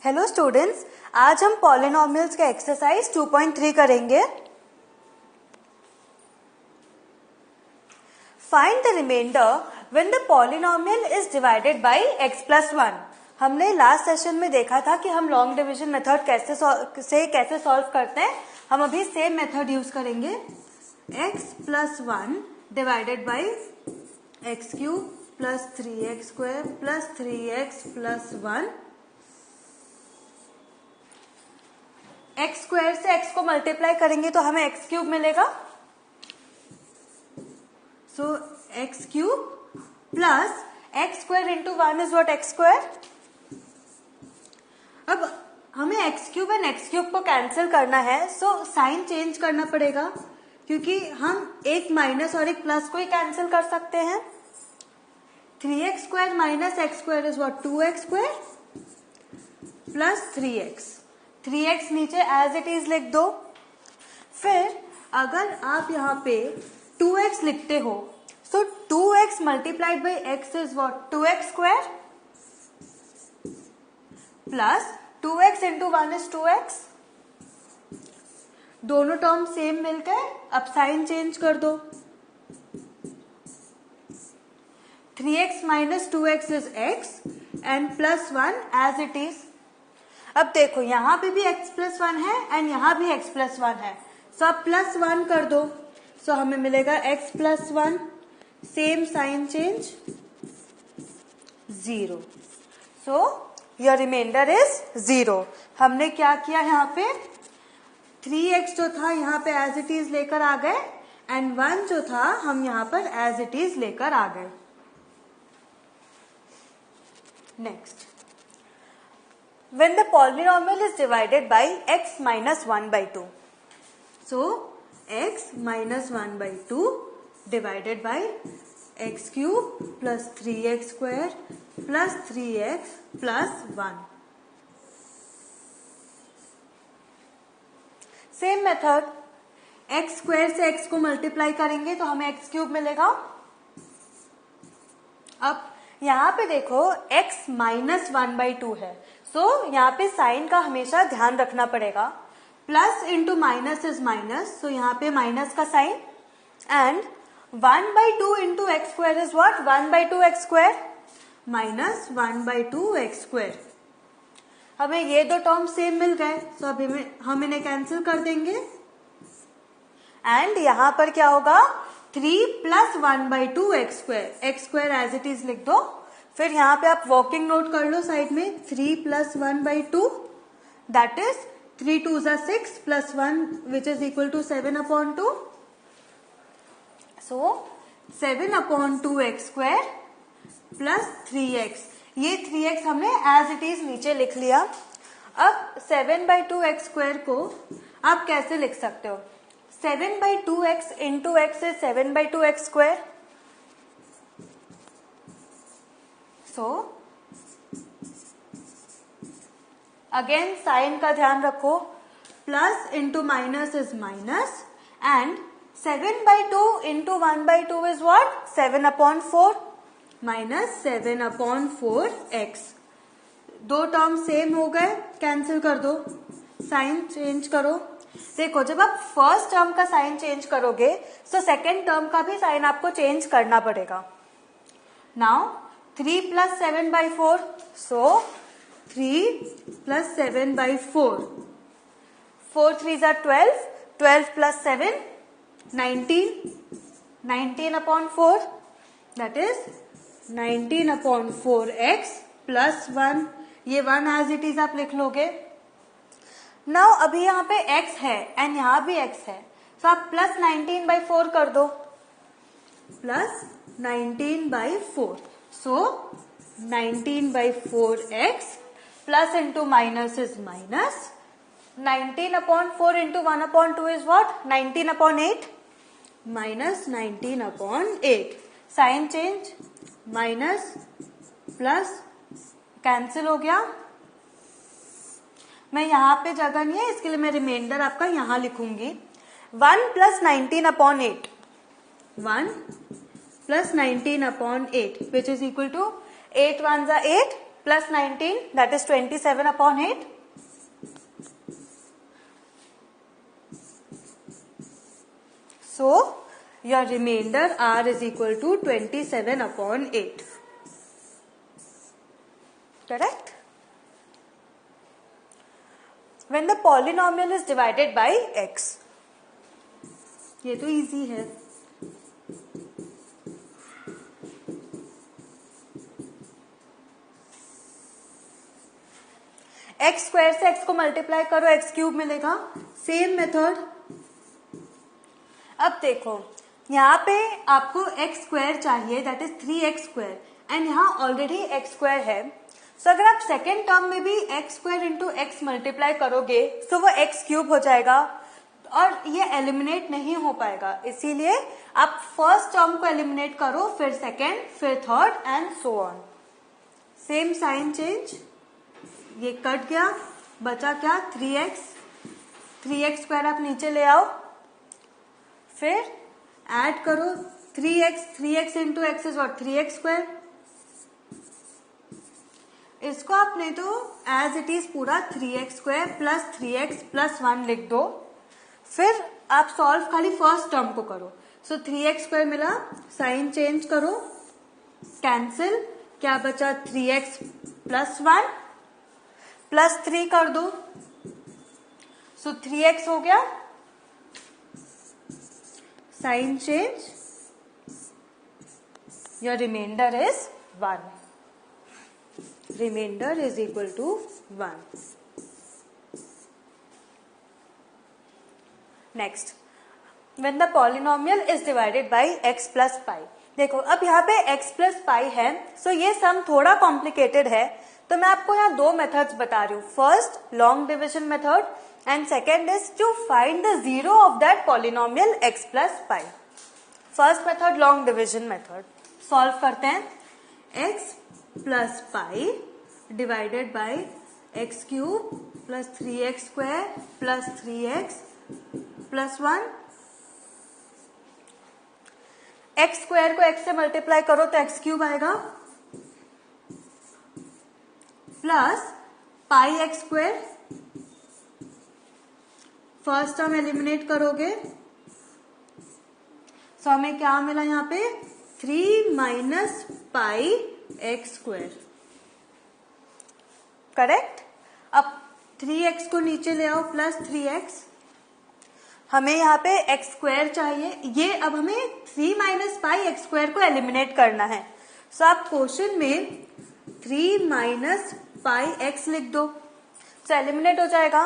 Hello students, आज हम polynomials का एक्सरसाइज 2.3 करेंगे। Find the remainder when the polynomial is divided by x plus 1। हमने लास्ट सेशन में देखा था कि हम लॉन्ग डिवीजन मेथड कैसे सॉल्व करते हैं। हम अभी सेम मेथड यूज करेंगे। x plus 1 divided by x cube plus 3x square plus 3x plus 1। X square से एक्स को मल्टीप्लाई करेंगे तो हमें एक्स क्यूब मिलेगा। So x cube plus x square into 1 is what x square. अब हमें x cube and x cube को cancel करना है, सो साइन चेंज करना पड़ेगा क्योंकि हम एक माइनस और एक प्लस को ही कैंसिल कर सकते हैं। 3x square minus x square is what 2x square plus 3x नीचे एज इट इज लिख दो। फिर अगर आप यहाँ पे 2x लिखते हो सो 2x multiplied by x is what 2x square plus 2x into 1 is 2x। दोनों टर्म सेम मिल गए, अब साइन चेंज कर दो। 3x minus 2x is x and plus 1 as it is. अब देखो यहाँ पे भी x प्लस 1 है एंड यहाँ भी x प्लस 1 है, सो अब प्लस 1 कर दो, सो हमें मिलेगा x plus 1, same sign change 0। So your remainder is 0। हमने क्या किया यहाँ पे 3x जो था यहाँ पे एज इट इज लेकर आ गए एंड 1 जो था हम यहाँ पर एज इट इज लेकर आ गए। Next, when the polynomial is divided by x minus 1 by 2. So, x minus 1 by 2 divided by x cube plus 3x square plus 3x plus 1. Same method, x square से x को multiply करेंगे तो हमें x cube मिलेगा। अब यहाँ पे देखो x माइनस 1 बाई 2 है, सो यहाँ पे साइन का हमेशा ध्यान रखना पड़ेगा। Plus into minus is minus, so यहाँ पे माइनस का sign and 1 by 2 into x square is what 1 by 2 x square minus 1 by 2 x square. हमें ये दो टर्म सेम मिल गए, सो अभी हम इन्हें कैंसिल कर देंगे एंड यहाँ पर क्या होगा 3 plus 1 by 2 x square as it is लिख दो। फिर यहाँ पे आप वर्किंग नोट कर लो साइड में 3 प्लस 1 बाई 2 दैट इज 3 2 जा 6 plus 1 which is equal to 7 upon 2। So 7 upon 2 x square plus 3x। ये 3x हमने एज इट इज नीचे लिख लिया। अब 7 बाई 2 एक्स स्क्वायर को आप कैसे लिख सकते हो 7 by 2 x into x is 7 by 2 x square. So again sine का ध्यान रखो, plus into minus is minus and 7 by 2 into 1 by 2 is what 7 upon 4 minus 7 upon 4 x. दो टर्म सेम हो गए, कैंसिल कर दो, साइन चेंज करो। देखो जब आप फर्स्ट टर्म का साइन चेंज करोगे तो सेकेंड टर्म का भी साइन आपको चेंज करना पड़ेगा। Now 3 plus 7 by 4, so 3 plus 7 by 4, 4 3s are 12, 12 plus 7 19, 19 upon 4 that is 19 upon 4x plus 1। ये 1 as it is आप लिख लोगे। नाउ अभी यहाँ पे x है एंड यहाँ भी x है, तो आप प्लस 19 by 4 कर दो, plus 19 by 4। So 19 by 4x plus into minus is minus 19 upon 4 into 1 upon 2 is what 19 upon 8 minus 19 upon 8। Sign change minus plus cancel हो गया। मैं यहाँ पे जगह नहीं है इसके लिए मैं रिमाइंडर आपका यहाँ लिखूंगी 1 plus 19 upon 8 1 plus 19 upon 8 which is equal to 8 1 जा 8 plus 19, that is 27 upon 8. So your remainder r is equal to 27 upon 8. Correct? When the polynomial is divided by x, ये तो easy है. एक्स स्क्वायर से x को multiply करो, x cube मिलेगा. Same method. अब देखो यहाँ पे आपको एक्स स्क्वायर चाहिए, that is 3x square, and यहाँ ऑलरेडी एक्स स्क्वायर है. सो अगर आप सेकेंड टर्म में भी x square into x multiply करोगे तो वो एक्स क्यूब हो जाएगा और ये एलिमिनेट नहीं हो पाएगा. इसीलिए आप फर्स्ट टर्म को एलिमिनेट करो, फिर सेकेंड, फिर third and so on. Same sign change. ये कट गया, बचा क्या? 3x. 3x स्क्वायर आप नीचे ले आओ, फिर ऐड करो 3x. 3x into x is what? 3x square. इसको आपने तो एज इट इज पूरा 3x square plus 3x plus 1 लिख दो. फिर आप सॉल्व खाली फर्स्ट टर्म को करो. सो 3x स्क्वायर मिला, साइन चेंज करो, कैंसिल. क्या बचा? 3x प्लस 1 प्लस 3 कर दो. सो 3x हो गया, sign change, your remainder is 1. Remainder is equal to 1. Next, when the polynomial is divided by x plus pi. देखो अब यहाँ पे x प्लस पाई है, सो ये सम थोड़ा कॉम्प्लिकेटेड है, तो मैं आपको यहाँ दो मेथड्स बता रही हूँ. First long division method and second is to find the zero of that polynomial x plus pi. First method long division method. Solve करते हैं. x plus pi divided by x cube plus 3x square plus 3x plus 1. X square को x से multiply करो तो x cube आएगा, plus pi x square. First term eliminate करोगे, so हमें क्या मिला यहाँ पे? 3 minus pi x square. Correct. अब 3x को नीचे ले आओ, प्लस 3x. हमें यहाँ पे एक्स स्क्वायर चाहिए. ये अब हमें 3 माइनस पाई एक्स स्क्वायर को एलिमिनेट करना है. सो आप क्वेश्चन में 3 माइनस पाई एक्स लिख दो, सो एलिमिनेट हो जाएगा.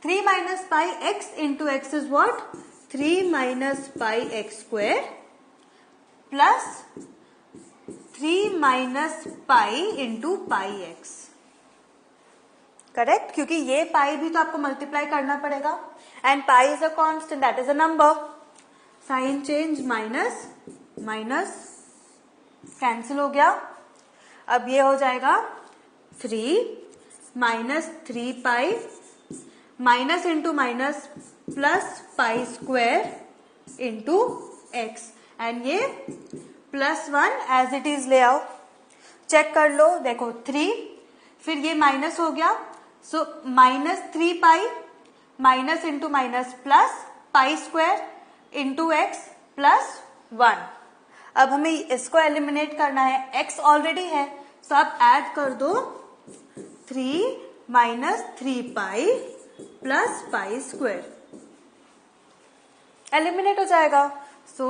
3 minus pi x into x is what? 3 minus pi x square plus 3 minus pi into pi x. Correct, क्योंकि ये पाई भी तो आपको मल्टीप्लाई करना पड़ेगा, and pi is a constant, that is a number. Sign change, minus minus cancel हो गया. अब ये हो जाएगा 3 minus 3 pi minus into minus plus pi square into x, and ये प्लस 1 एज इट इज ले आओ. चेक कर लो, देखो 3, फिर ये माइनस हो गया, so minus 3 pi minus into minus plus pi square into x plus 1. अब हमें इसको एलिमिनेट करना है. x ऑलरेडी है, सो आप ऐड कर दो 3 minus 3 pi plus pi square. Eliminate हो जाएगा. सो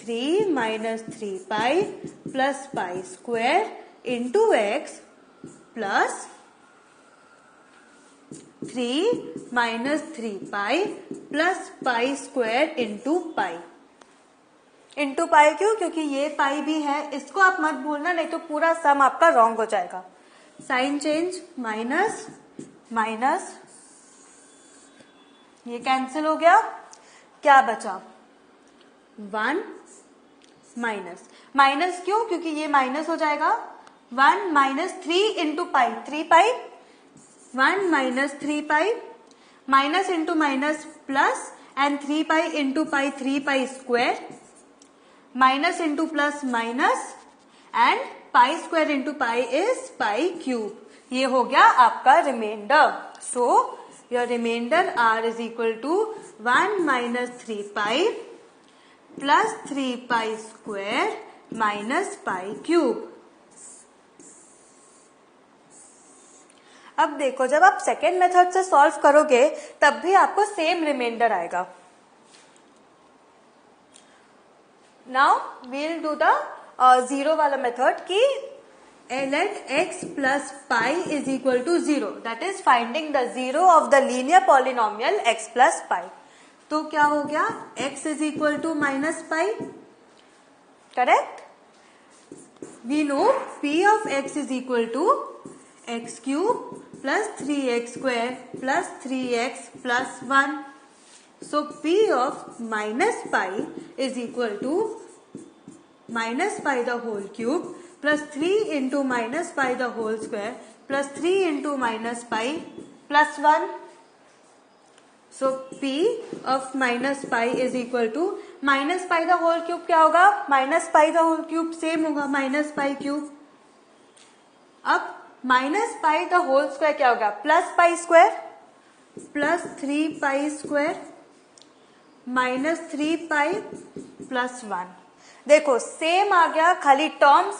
3 minus 3 pi plus pi square into x plus 3 minus 3 pi plus pi square into पाई. इंटू पाई क्यों? क्योंकि ये पाई भी है, इसको आप मत भूलना, नहीं तो पूरा सम आपका रॉन्ग हो जाएगा. साइन चेंज, माइनस माइनस, ये कैंसिल हो गया. क्या बचा? 1 माइनस. माइनस क्यों? क्योंकि ये माइनस हो जाएगा. 1 minus 3 into pi, 3 pi, 1 minus 3 pi, minus into minus plus, and 3 pi into pi 3 pi square, minus into plus minus, and pi square into pi is pi cube. ये हो गया आपका remainder. So your remainder R is equal to 1 minus 3 pi plus 3 pi square minus pi cube. अब देखो, जब आप second method से solve करोगे तब भी आपको सेम रिमाइंडर आएगा. Now we'll do the zero वाला मेथड कि let x plus pi is equal to 0. That is finding the zero of the linear polynomial x plus pi. तो क्या हो गया, x is equal to minus pi. Correct. We know p of x is equal to x cube plus 3x square plus 3x plus 1. So p of minus pi is equal to minus pi the whole cube plus 3 into minus pi the whole square plus 3 into minus pi plus 1. So p of minus pi is equal to minus pi the whole cube. क्या होगा, minus pi the whole cube same होगा minus pi cube. अब minus pi the whole square क्या होगा, plus pi square plus 3 pi square minus 3 pi plus 1. देखो same आ गया, खाली terms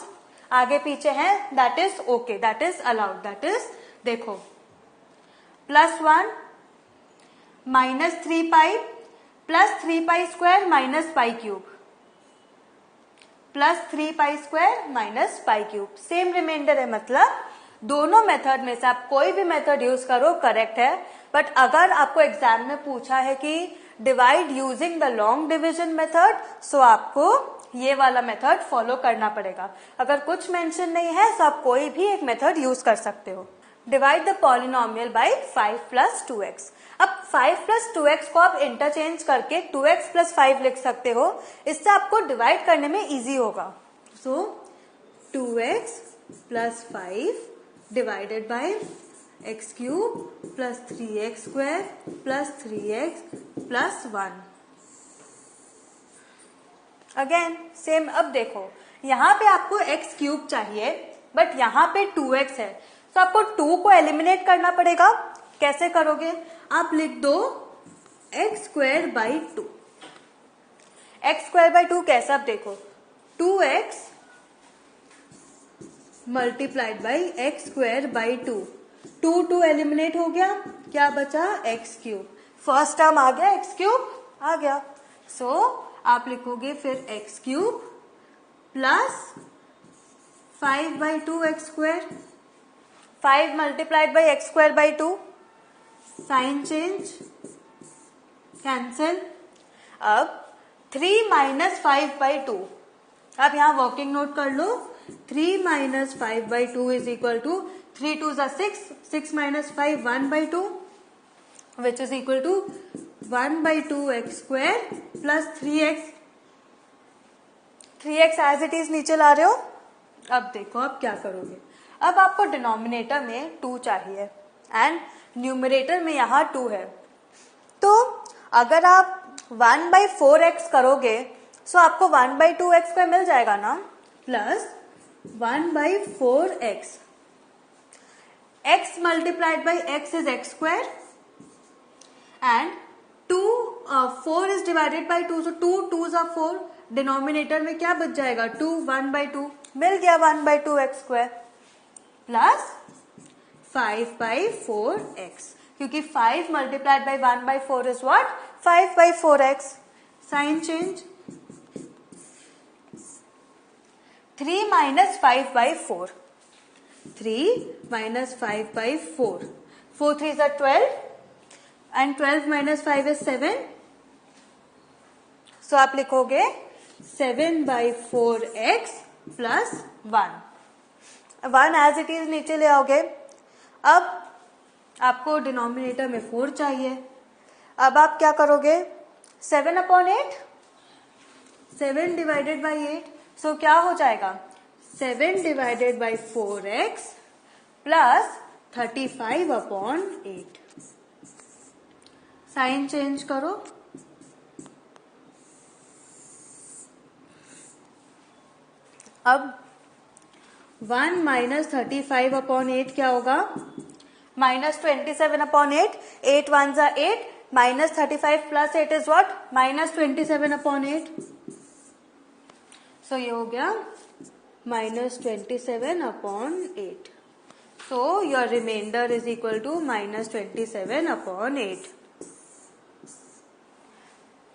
आगे पीछे हैं. That is okay, that is allowed. That is देखो plus 1 minus 3 pi plus 3 pi square minus pi cube plus 3 pi square minus pi cube. Same remainder है. मतलब दोनों मेथड में से आप कोई भी मेथड यूज करो करेक्ट है. बट अगर आपको एग्जाम में पूछा है कि divide using the long division method, so आपको ये वाला मेथड फॉलो करना पड़ेगा. अगर कुछ मेंशन नहीं है तो आप कोई भी एक मेथड यूज कर सकते हो. Divide the polynomial bye 5 plus 2x. अब 5 प्लस 2x को आप इंटरचेंज करके 2x प्लस 5 लिख सकते हो. इससे आपको डिवाइड करने में इजी होगा. सो 2x plus 5 divided by x cube plus 3x square plus 3x plus 1. Again same. अब देखो यहाँ पे आपको x क्यूब चाहिए बट यहाँ पे 2x है, तो आपको 2 को एलिमिनेट करना पड़ेगा. कैसे करोगे, आप लिख दो x square by 2. x square by 2 कैसा, अब देखो 2x multiplied by x square by 2. 2 eliminate हो गया, क्या बचा x क्यूब. फर्स्ट टर्म आ गया, x क्यूब आ गया. सो आप लिखोगे फिर x cube plus 5 by 2 x square. 5 multiplied by x square by 2. Sign change, cancel. अब 3 माइनस 5 बाई 2. अब यहाँ वर्किंग नोट कर लो. 3 minus 5 by 2 is equal to 3 2 जा 6, 6 minus 5 1 by 2 which is equal to 1 by 2 x square plus 3x. 3x as it is नीचे ला रहे हो. अब देखो अब क्या करोगे. अब आपको डिनोमिनेटर में 2 चाहिए एंड न्यूमरेटर में यहाँ 2 है. तो अगर आप 1 बाई 4x करोगे सो आपको 1 बाई 2x स्क्वायर मिल जाएगा ना, plus 1 by 4x. x multiplied by x is x square and 4 is divided by 2, so 2 2s are 4. Denominator में क्या बच जाएगा, 2 1 by 2 मिल गया 1 by 2 x square plus 5 by 4 x, क्योंकि 5 multiplied by 1 by 4 is what, 5 by 4x. Sign change, 3 minus 5 by 4. 3 minus 5 by 4. 4 3s are 12 and 12 minus 5 is 7. So आप लिखोगे 7 by 4x plus 1. 1 as it is नीचे ले आओगे. अब आपको denominator में 4 चाहिए. अब आप क्या करोगे, 7 upon 8, 7 divided by 8. So क्या हो जाएगा, 7 divided by 4x plus 35 upon 8. Sign change करो. अब 1 माइनस 35/8 क्या होगा? माइनस 27/8. 8 1 जा 8, minus 35 plus 8 is what? Minus 27/8. So ये हो गया minus 27/8. So your remainder is equal to minus 27/8.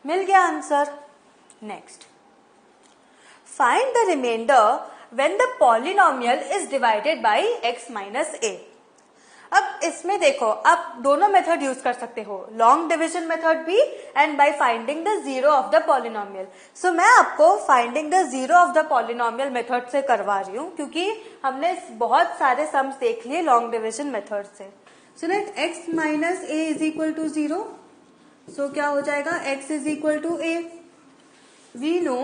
मिल गया answer. Next, find the remainder when the polynomial is divided by x minus a. अब इसमें देखो, आप दोनों मेथड यूज कर सकते हो, लॉन्ग डिविजन मेथड भी and by finding the zero of the polynomial. So मैं आपको finding the zero of the polynomial method से करवा रही हूँ, क्योंकि हमने बहुत सारे सम्स देख लिए लॉन्ग डिविजन मेथड से. So let x minus a is equal to 0. सो क्या हो जाएगा? x is equal to a. We know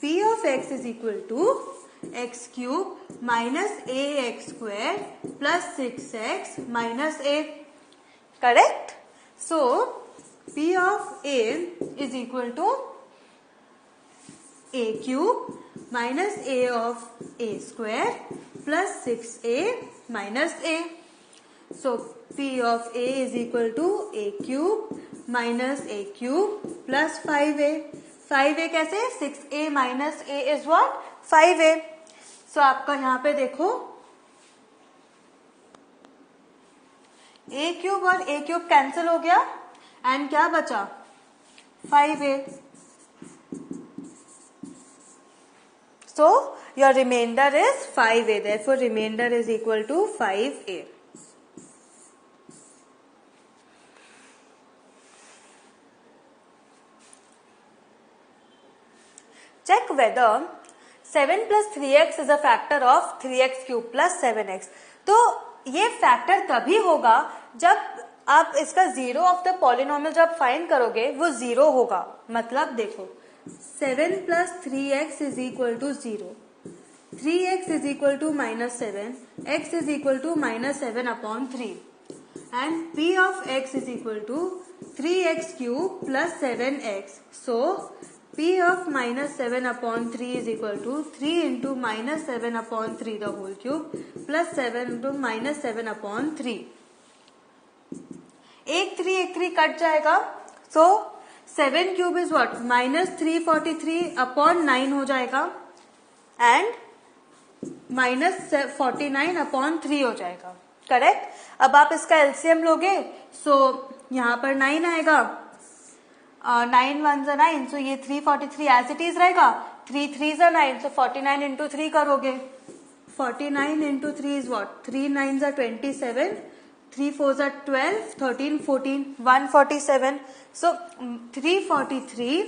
p of x is equal to x cube minus ax square plus 6x minus a. Correct? So p of a is equal to a cube minus a of a square plus 6a minus a. So p of a is equal to a cube minus a cube plus 5a. 5a कैसे? 6a minus a is what? 5a. So आपका यहां पे देखो a cube और a cube cancel हो गया and क्या बचा? 5a. So your remainder is 5a. Therefore remainder is equal to 5a. Check whether 7 plus 3x is a factor of 3x cube plus 7x. तो ये फैक्टर तभी होगा जब आप इसका जीरो ऑफ द पॉलिनोमियल जब फाइंड करोगे वो जीरो होगा. मतलब देखो 7 plus 3x is equal to 0. 3x is equal to minus 7. x is equal to minus 7/3. And p of x is equal to 3x cube plus 7x. So p of minus 7/3 is equal to 3 into minus 7/3 the whole cube plus 7 into minus 7/3. एक 3 cut जाएगा. So 7 cube is what? Minus 343/9 हो जाएगा and minus 49/3 हो जाएगा. Correct? अब आप इसका LCM लोगे, सो यहाँ पर 9 आएगा. 9 1 जा 9, सो ये 343 एज इट इज रहेगा. 3 3 जा 9, सो 49 इंटू 3 करोगे. 49 इंटू 3 इज व्हाट? 3 9 जा 27, 3 4 जा 12, 13 14, 147. सो 343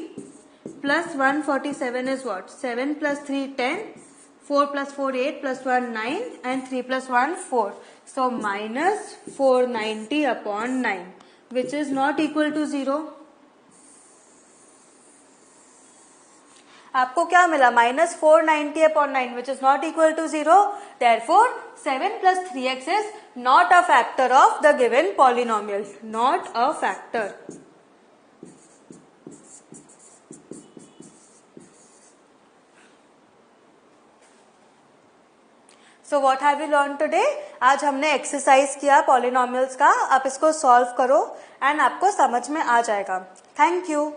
plus 147 is what? 7 plus 3 10, 4 plus 4 8 plus 1 9 and 3 plus 1 4. So minus 490/9, which is not equal to 0. आपको क्या मिला? Minus 490/9 which is not equal to 0. Therefore 7 plus 3x is not a factor of the given polynomial. Not a factor. So what have we learned today? आज हमने exercise किया polynomials का. आप इसको solve करो एंड आपको समझ में आ जाएगा. Thank you.